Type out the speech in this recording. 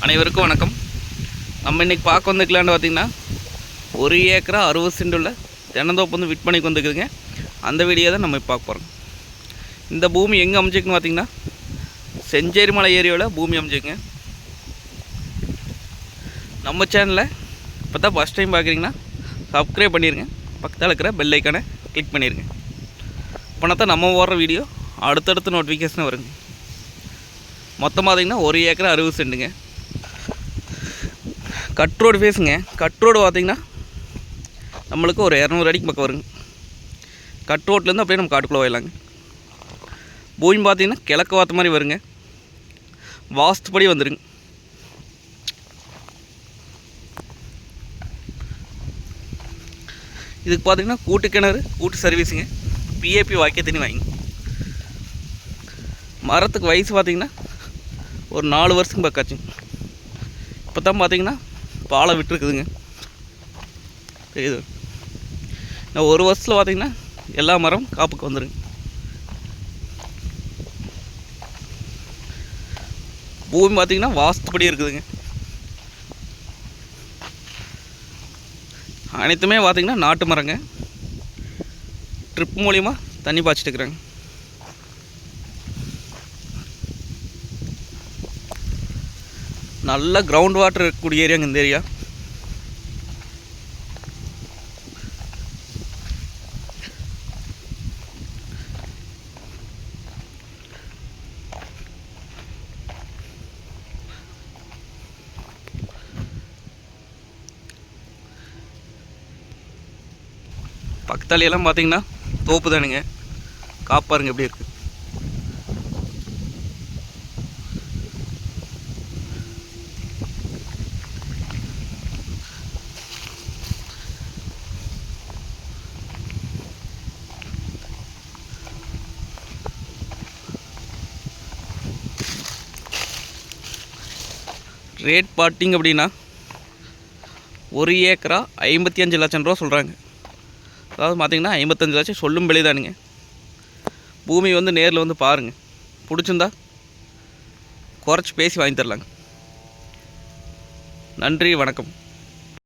அனைவருக்கும் வணக்கம். நம்ம இன்றைக்கி பார்க்க வந்துக்கலான்னு பார்த்திங்கன்னா 1 ஏக்கரா 60 சென்ட் உள்ள தென்னந்தோப்பு வந்து விற்பனைக்கு வந்துக்குதுங்க. அந்த வீடியோ தான் நம்ம பார்க்க போகிறோம். இந்த பூமி எங்கே அமைஞ்சிக்குன்னு பார்த்திங்கன்னா செஞ்சேரி மலை ஏரியாவில் பூமி அமைஞ்சிக்குங்க. நம்ம சேனலில் இப்போ தான் ஃபஸ்ட் டைம் பார்க்குறீங்கன்னா சப்ஸ்கிரைப் பண்ணிடுங்க. பக்கத்தில் இருக்கிற பெல் ஐக்கானை கிளிக் பண்ணிடுங்க. அப்போனா தான் நம்ம போடுற வீடியோ அடுத்தடுத்து நோட்டிஃபிகேஷன் வருங்க. மொத்தம் பார்த்திங்கன்னா 1 ஏக்கரா 60 சென்ட்டுங்க. கட் ரோடு ஃபேஸுங்க. கட் ரோடு பார்த்திங்கன்னா நம்மளுக்கு ஒரு 200 அடிக்கு பக்கம் வருங்க. கட் ரோட்லேருந்து அப்படியே நம்ம காட்டுக்குள்ளே போயிடலாங்க. பூமி பார்த்திங்கன்னா கிழக்கு பார்த்த மாதிரி வருங்க. வாஸ்துப்படி வந்துடுங்க. இதுக்கு பார்த்திங்கன்னா கூட்டு கிணறு, கூட்டு சர்வீஸுங்க. பிஏபி வாக்கிய தண்ணி வாங்கி. மரத்துக்கு வயசு பார்த்திங்கன்னா ஒரு 4 வருஷத்துக்கு பக்காச்சுங்க. இப்போ தான் பார்த்திங்கன்னா பாலை விட்டுருக்குதுங்க. இது இன்னும் 1 வருஷத்தில் பார்த்திங்கன்னா எல்லா மரம் காப்புக்கு வந்துடுங்க. பூமி பார்த்திங்கன்னா வாஸ்துப்படி இருக்குதுங்க. அனைத்துமே பார்த்திங்கன்னா நாட்டு மரங்க. ட்ரிப் மூலிமா தண்ணி பாய்ச்சிட்டு இருக்கிறாங்க. நல்ல கிரவுண்ட் வாட்டர் இருக்கக்கூடிய ஏரியாங்க இந்த ஏரியா. பக்கத்தாலையெல்லாம் பார்த்தீங்கன்னா தோப்பு தானுங்க. காப்பாருங்க எப்படி இருக்குது. ரேட் பார்த்திங்க அப்படின்னா 1 ஏக்கரா 55 லட்சம் ரூபா சொல்கிறாங்க. அதாவது பார்த்திங்கன்னா 55 லட்சம் சொல்லும் விலை தானுங்க. பூமி வந்து நேரில் வந்து பாருங்கள். பிடிச்சிருந்தா குறைச்சி பேசி வாங்கி தரலாங்க. நன்றி, வணக்கம்.